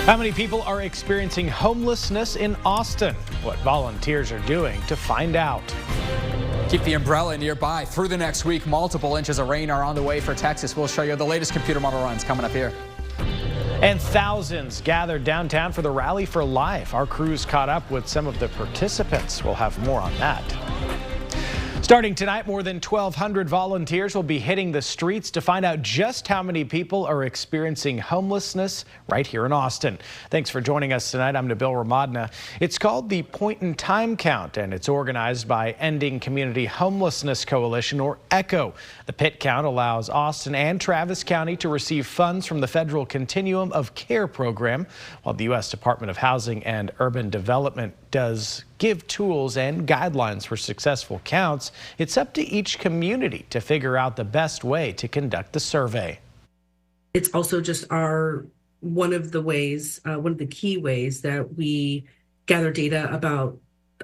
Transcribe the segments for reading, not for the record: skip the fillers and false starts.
How many people are experiencing homelessness in Austin? What volunteers are doing to find out. Keep the umbrella nearby. Through the next week, multiple inches of rain are on the way for Texas. We'll show you the latest computer model runs coming up here. And thousands gathered downtown for the Rally for Life. Our crews caught up with some of the participants. We'll have more on that. Starting tonight, more than 1,200 volunteers will be hitting the streets to find out just how many people are experiencing homelessness right here in Austin. Thanks for joining us tonight. I'm Nabil Ramadna. It's called the Point in Time Count, and it's organized by Ending Community Homelessness Coalition, or ECHO. The PIT count allows Austin and Travis County to receive funds from the federal Continuum of Care program, while the U.S. Department of Housing and Urban Development does give tools and guidelines for successful counts. It's up to each community to figure out the best way to conduct the survey. It's also just one of the key ways that we gather data about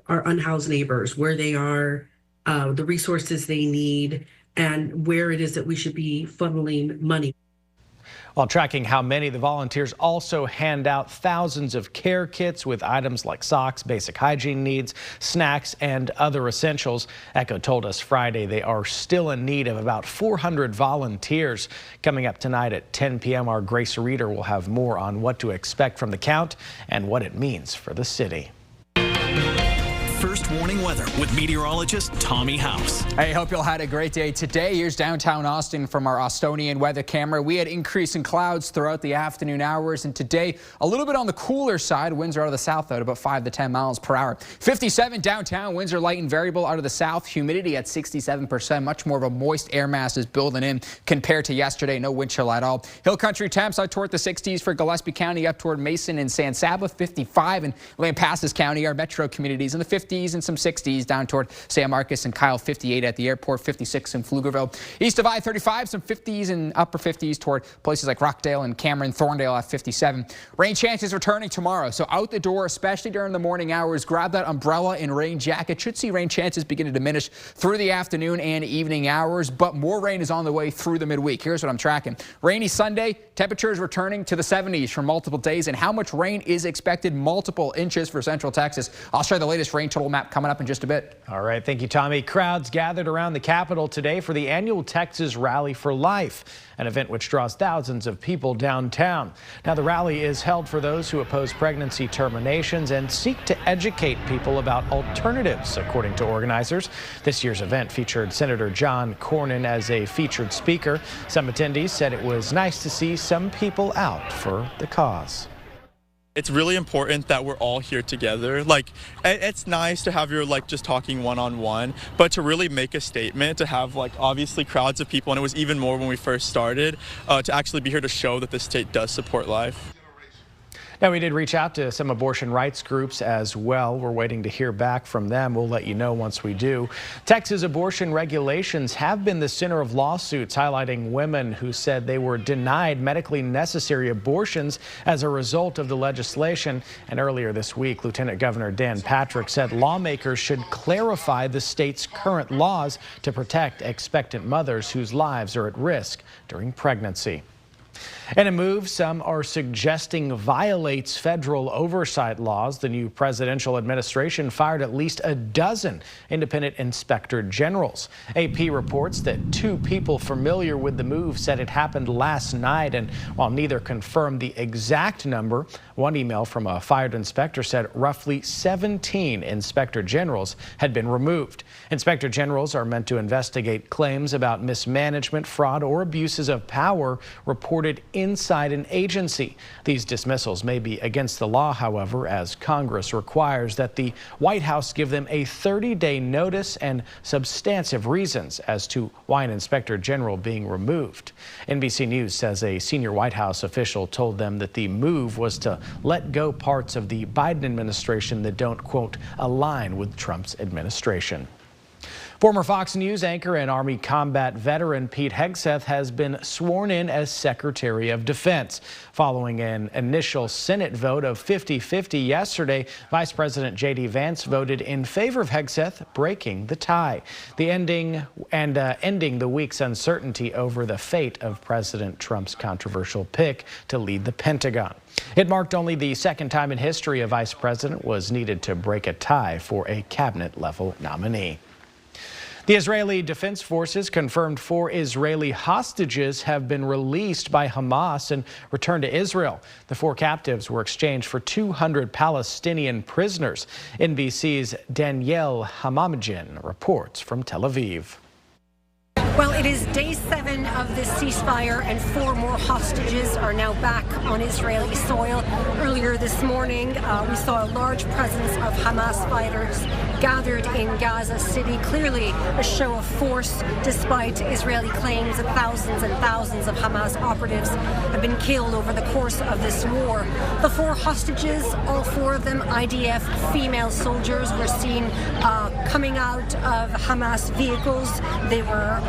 our unhoused neighbors, where they are, the resources they need, and where it is that we should be funneling money. While tracking how many, the volunteers also hand out thousands of care kits with items like socks, basic hygiene needs, snacks, and other essentials. ECHO told us Friday they are still in need of about 400 volunteers. Coming up tonight at 10 p.m., our Grace Reader will have more on what to expect from the count and what it means for the city. First warning weather with meteorologist Tommy House. Hey, hope you all had a great day today. Here's downtown Austin from our Austonian weather camera. We had increasing clouds throughout the afternoon hours, and today a little bit on the cooler side. Winds are out of the south at about 5 to 10 miles per hour. 57 downtown. Winds are light and variable out of the south. Humidity at 67%. Much more of a moist air mass is building in compared to yesterday. No wind chill at all. Hill country temps out toward the 60s for Gillespie County, up toward Mason and San Saba. 55 in Lampasas County. Our metro communities in the 50s and some 60s down toward San Marcos and Kyle. 58 at the airport, 56 in Pflugerville. East of I-35, some 50s and upper 50s toward places like Rockdale and Cameron. Thorndale at 57. Rain chances returning tomorrow, so out the door, especially during the morning hours, grab that umbrella and rain jacket. Should see rain chances begin to diminish through the afternoon and evening hours, but more rain is on the way through the midweek. Here's what I'm tracking. Rainy Sunday, temperatures returning to the 70s for multiple days, and how much rain is expected? Multiple inches for Central Texas. I'll share the latest rain total map coming up in just a bit. All right, thank you, Tommy. Crowds gathered around the Capitol today for the annual Texas Rally for Life, an event which draws thousands of people downtown. Now, the rally is held for those who oppose pregnancy terminations and seek to educate people about alternatives, according to organizers. This year's event featured Senator John Cornyn as a featured speaker. Some attendees said it was nice to see some people out for the cause. It's really important that we're all here together. Like, it's nice to have your just talking one-on-one, but to really make a statement, to have obviously crowds of people, and it was even more when we first started, to actually be here to show that the state does support life. Now, we did reach out to some abortion rights groups as well. We're waiting to hear back from them. We'll let you know once we do. Texas abortion regulations have been the center of lawsuits highlighting women who said they were denied medically necessary abortions as a result of the legislation. And earlier this week, Lieutenant Governor Dan Patrick said lawmakers should clarify the state's current laws to protect expectant mothers whose lives are at risk during pregnancy. In a move some are suggesting violates federal oversight laws, the new presidential administration fired at least a dozen independent inspector generals. AP reports that 2 people familiar with the move said it happened last night, and while neither confirmed the exact number, one email from a fired inspector said roughly 17 inspector generals had been removed. Inspector generals are meant to investigate claims about mismanagement, fraud, or abuses of power reported inside an agency. These dismissals may be against the law, however, as Congress requires that the White House give them a 30-day notice and substantive reasons as to why an inspector general being removed. NBC News says a senior White House official told them that the move was to let go parts of the Biden administration that don't, quote, align with Trump's administration. Former Fox News anchor and Army combat veteran Pete Hegseth has been sworn in as Secretary of Defense. Following an initial Senate vote of 50-50 yesterday, Vice President J.D. Vance voted in favor of Hegseth, breaking the tie. Ending the week's uncertainty over the fate of President Trump's controversial pick to lead the Pentagon. It marked only the second time in history a vice president was needed to break a tie for a cabinet-level nominee. The Israeli Defense Forces confirmed 4 Israeli hostages have been released by Hamas and returned to Israel. The 4 captives were exchanged for 200 Palestinian prisoners. NBC's Danielle Hamamedjian reports from Tel Aviv. Well, it is day 7 of this ceasefire, and 4 more hostages are now back on Israeli soil. Earlier this morning, we saw a large presence of Hamas fighters gathered in Gaza City. Clearly a show of force, despite Israeli claims that thousands and thousands of Hamas operatives have been killed over the course of this war. The 4 hostages, all 4 of them IDF female soldiers, were seen coming out of Hamas vehicles. They were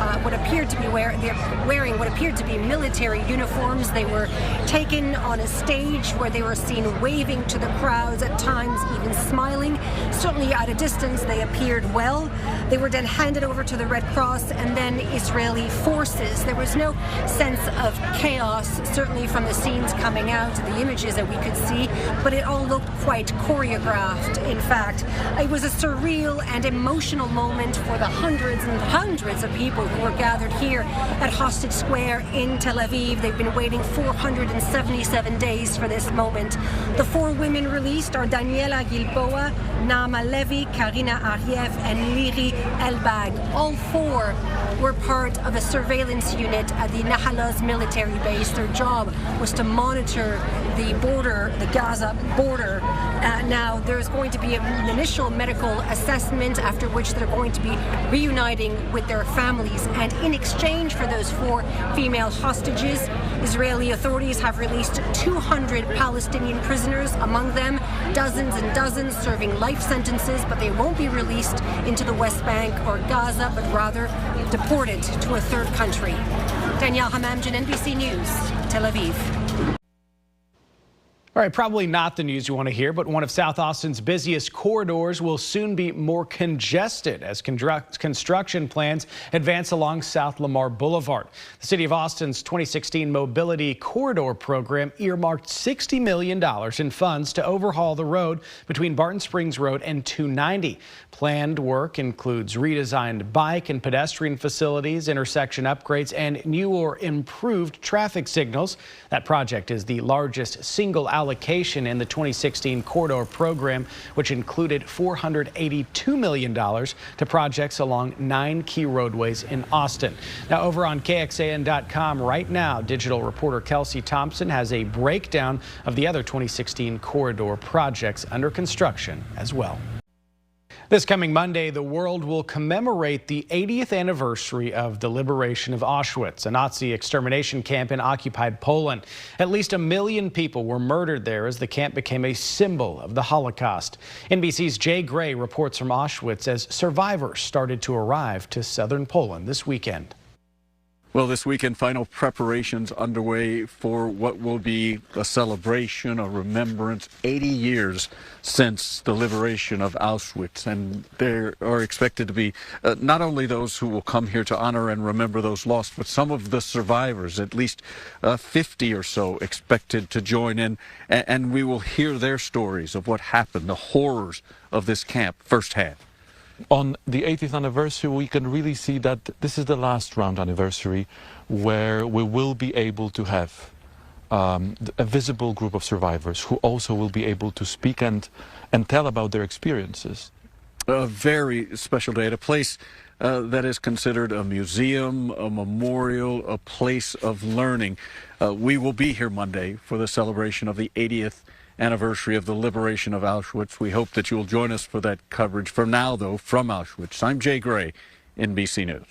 wearing what appeared to be military uniforms. They were taken on a stage where they were seen waving to the crowds, at times even smiling. Certainly at a distance they appeared well. They were then handed over to the Red Cross and then Israeli forces. There was no sense of chaos, certainly from the scenes coming out, the images that we could see, but it all looked quite choreographed. In fact, it was a surreal and emotional moment for the hundreds and hundreds of people who were gathered here at Hostage Square in Tel Aviv. They've been waiting 477 days for this moment. The 4 women released are Daniela Gilboa, Naama Levy, Karina Ariev, and Liri Elbag. All 4 were part of a surveillance unit at the Nahalaz military base. Their job was to monitor the border, the Gaza border. Now there's going to be an initial medical assessment, after which they're going to be reuniting with their families. And in exchange for those 4 female hostages, Israeli authorities have released 200 Palestinian prisoners, among them dozens and dozens serving life sentences, but they won't be released into the West Bank or Gaza, but rather deported to a third country. Danielle Hamamedjian, NBC News, Tel Aviv. All right, probably not the news you want to hear, but one of South Austin's busiest corridors will soon be more congested as construction plans advance along South Lamar Boulevard. The City of Austin's 2016 Mobility Corridor program earmarked $60 million in funds to overhaul the road between Barton Springs Road and 290. Planned work includes redesigned bike and pedestrian facilities, intersection upgrades, and new or improved traffic signals. That project is the largest single allocation in the 2016 corridor program, which included $482 million to projects along 9 key roadways in Austin. Now, over on KXAN.com right now, digital reporter Kelsey Thompson has a breakdown of the other 2016 corridor projects under construction as well. This coming Monday, the world will commemorate the 80th anniversary of the liberation of Auschwitz, a Nazi extermination camp in occupied Poland. At least 1 million people were murdered there as the camp became a symbol of the Holocaust. NBC's Jay Gray reports from Auschwitz as survivors started to arrive to southern Poland this weekend. Well, this weekend, final preparations underway for what will be a celebration, a remembrance, 80 years since the liberation of Auschwitz. And there are expected to be not only those who will come here to honor and remember those lost, but some of the survivors, at least 50 or so, expected to join in. And we will hear their stories of what happened, the horrors of this camp firsthand. On the 80th anniversary, we can really see that this is the last round anniversary where we will be able to have a visible group of survivors who also will be able to speak and tell about their experiences. A very special day at a place that is considered a museum, a memorial, a place of learning. We will be here Monday for the celebration of the 80th anniversary of the liberation of Auschwitz. We hope that you will join us for that coverage. For now, though, from Auschwitz, I'm Jay Gray, NBC News.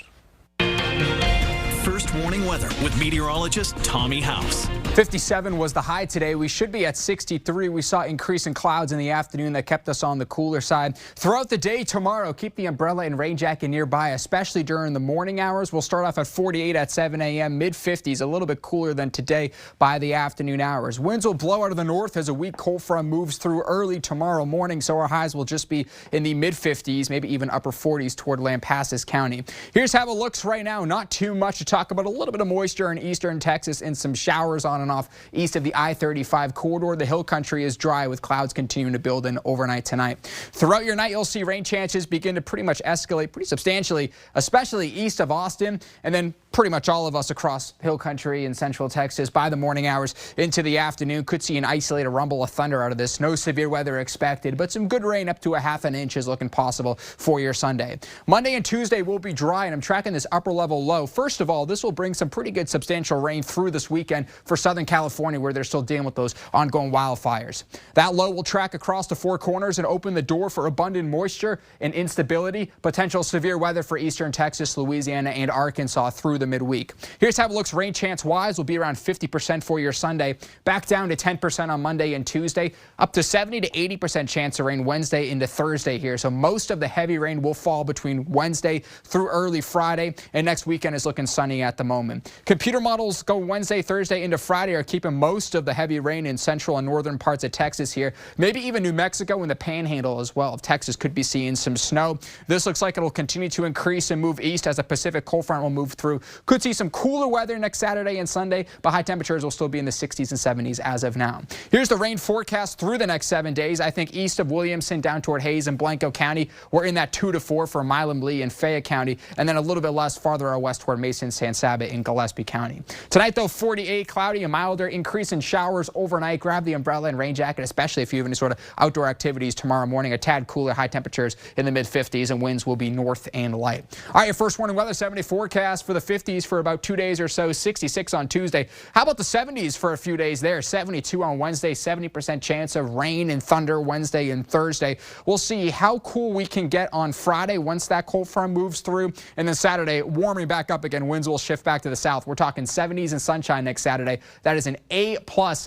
First Warning Weather with meteorologist Tommy House. 57 was the high today. We should be at 63. We saw increasing clouds in the afternoon that kept us on the cooler side. Throughout the day tomorrow, keep the umbrella and rain jacket nearby, especially during the morning hours. We'll start off at 48 at 7 a.m., mid-50s, a little bit cooler than today by the afternoon hours. Winds will blow out of the north as a weak cold front moves through early tomorrow morning, so our highs will just be in the mid-50s, maybe even upper 40s toward Lampasas County. Here's how it looks right now. Not too much to talk about. A little bit of moisture in eastern Texas and some showers on and off east of the I-35 corridor. The hill country is dry with clouds continuing to build in overnight tonight. Throughout your night, you'll see rain chances begin to pretty much escalate pretty substantially, especially east of Austin, and then pretty much all of us across hill country in central Texas by the morning hours into the afternoon. Could see an isolated rumble of thunder out of this. No severe weather expected, but some good rain up to a half an inch is looking possible for your Sunday. Monday and Tuesday will be dry, and I'm tracking this upper level low. First of all, this will bring some pretty good substantial rain through this weekend for Southern California, where they're still dealing with those ongoing wildfires. That low will track across the four corners and open the door for abundant moisture and instability, potential severe weather for eastern Texas, Louisiana, and Arkansas through the midweek. Here's how it looks rain chance wise. Will be around 50% for your Sunday, back down to 10% on Monday and Tuesday, up to 70 to 80% chance of rain Wednesday into Thursday here. So most of the heavy rain will fall between Wednesday through early Friday, and next weekend is looking sunny at the moment. Computer models go Wednesday, Thursday into Friday are keeping most of the heavy rain in central and northern parts of Texas here. Maybe even New Mexico and the Panhandle as well. Texas could be seeing some snow. This looks like it'll continue to increase and move east as a Pacific cold front will move through. Could see some cooler weather next Saturday and Sunday, but high temperatures will still be in the 60s and 70s as of now. Here's the rain forecast through the next 7 days. I think east of Williamson down toward Hayes and Blanco County, we're in that 2 to 4 for Milam Lee and Fayette County, and then a little bit less farther out west toward Mason, San Saba in Gillespie County. Tonight, though, 48, cloudy and milder, increase in showers overnight. Grab the umbrella and rain jacket, especially if you have any sort of outdoor activities tomorrow morning. A tad cooler, high temperatures in the mid-50s, and winds will be north and light. All right, your first warning weather, 70 forecast for the 50s for about 2 days or so, 66 on Tuesday. How about the 70s for a few days there? 72 on Wednesday, 70% chance of rain and thunder Wednesday and Thursday. We'll see how cool we can get on Friday once that cold front moves through, and then Saturday, warming back up again. Winds will shift back to the south. We're talking 70s and sunshine next Saturday. That is an A+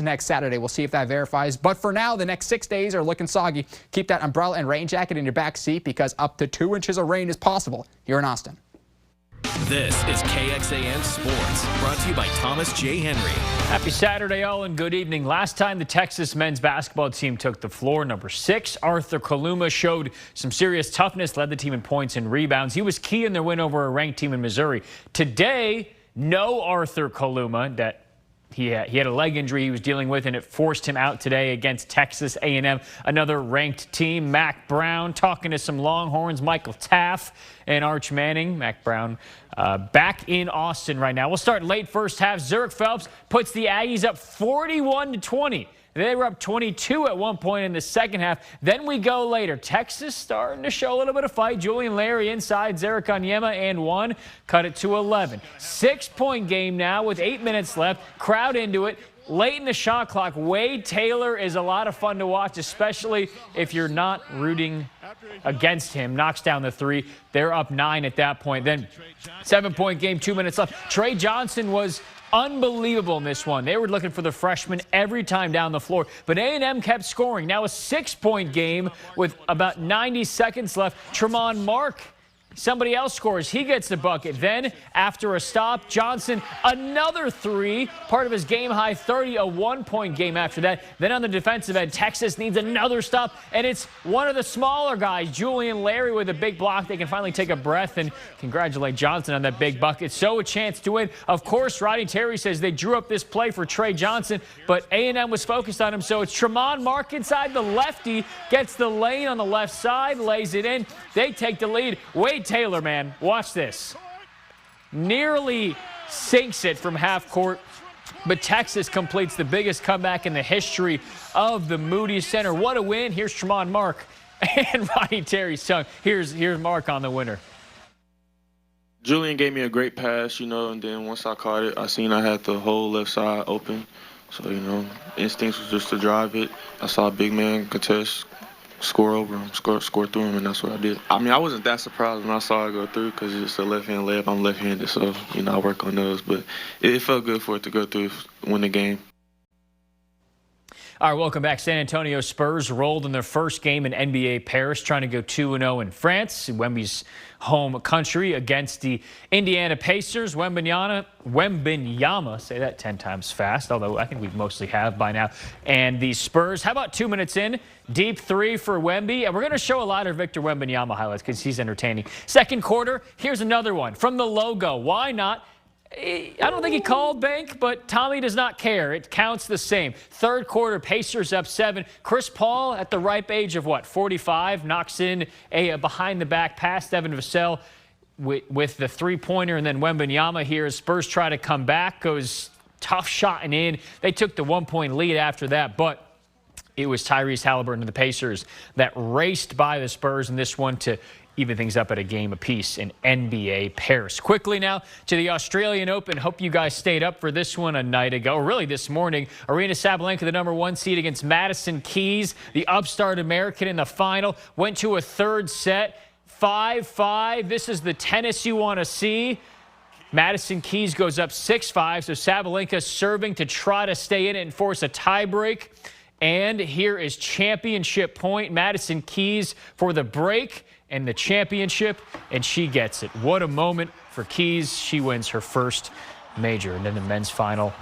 next Saturday. We'll see if that verifies. But for now, the next 6 days are looking soggy. Keep that umbrella and rain jacket in your back seat because up to 2 inches of rain is possible here in Austin. This is KXAN Sports, brought to you by Thomas J. Henry. Happy Saturday, all, and good evening. Last time the Texas men's basketball team took the floor, number 6, Arthur Kaluma, showed some serious toughness, led the team in points and rebounds. He was key in their win over a ranked team in Missouri. Today, no Arthur Kaluma. That he had a leg injury he was dealing with, and it forced him out today against Texas A&M, another ranked team. Mac Brown talking to some Longhorns, Michael Taff and Arch Manning. Mac Brown back in Austin right now. We'll start late first half. Zurich Phelps puts the Aggies up 41-20. They were up 22 at one point in the second half. Then we go later. Texas starting to show a little bit of fight. Julian Larry inside. Zarek Onyema and 1. Cut it to 11. 6-point game now with 8 minutes left. Crowd into it. Late in the shot clock, Wade Taylor is a lot of fun to watch, especially if you're not rooting against him. Knocks down the 3. They're up 9 at that point. Then 7-point game, 2 minutes left. Trey Johnson was unbelievable in this one. They were looking for the freshman every time down the floor, but A&M kept scoring. Now a 6-point game with about 90 seconds left. Tremont Mark, somebody else scores. He gets the bucket. Then, after a stop, Johnson, another 3, part of his game-high 30, a 1-point game after that. Then on the defensive end, Texas needs another stop, and it's one of the smaller guys, Julian Larry, with a big block. They can finally take a breath and congratulate Johnson on that big bucket. So a chance to win. Of course, Rodney Terry says they drew up this play for Trey Johnson, but A&M was focused on him, so it's Tremont Mark inside. The lefty gets the lane on the left side, lays it in. They take the lead. Wade Taylor, man, watch this. Nearly sinks it from half court, but Texas completes the biggest comeback in the history of the Moody Center. What a win. Here's Tremont Mark and Rodney Terry's tongue. Here's Mark on the winner. Julian gave me a great pass, and then once I caught it, I seen I had the whole left side open. So, instincts was just to drive it. I saw a big man contest, score over him, score through him, and that's what I did. I mean, I wasn't that surprised when I saw it go through because it's a left-hand layup. I'm left-handed, so, you know, I work on those. But it felt good for it to go through, win the game. All right, welcome back. San Antonio Spurs rolled in their first game in NBA Paris, trying to go 2-0 in France, Wemby's home country, against the Indiana Pacers. Wembanyama, say that 10 times fast, although I think we mostly have by now. And the Spurs, how about 2 minutes in? Deep three for Wemby. And we're going to show a lot of Victor Wembanyama highlights because he's entertaining. Second quarter, here's another one from the logo. Why not? I don't think he called bank, but Tommy does not care. It counts the same. Third quarter, Pacers up 7. Chris Paul, at the ripe age of, 45, knocks in a behind-the-back pass. Devin Vassell with the three-pointer, and then Wembanyama here as Spurs try to come back. Goes tough shot and in. They took the 1-point lead after that, but it was Tyrese Halliburton and the Pacers that raced by the Spurs in this one to even things up at a game apiece in NBA Paris. Quickly now to the Australian Open. Hope you guys stayed up for this one a night ago, or really this morning. Aryna Sabalenka, the #1 seed, against Madison Keys, the upstart American in the final. Went to a third set, 5-5. This is the tennis you want to see. Madison Keys goes up 6-5, so Sabalenka serving to try to stay in it and force a tiebreak. And here is championship point. Madison Keys for the break and the championship, and she gets it. What a moment for Keys. She wins her first major. And then the men's final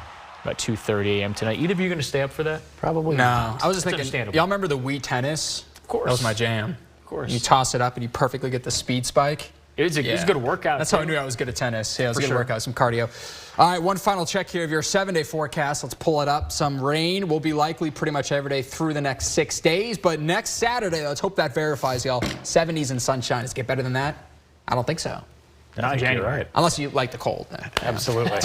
about 2:30 a.m. tonight. Either of you going to stay up for that? Probably no. not. I was just thinking, y'all remember the Wii tennis? Of course. That was my jam. Of course. You toss it up and you perfectly get the speed spike. It was a good workout. That's how I knew I was good at tennis. Yeah, it was a good workout, some cardio. All right, one final check here of your 7-day forecast. Let's pull it up. Some rain will be likely pretty much every day through the next 6 days. But next Saturday, let's hope that verifies, y'all. 70s and sunshine. Does it get better than that? I don't think so. Not January. Right. Unless you like the cold. Absolutely.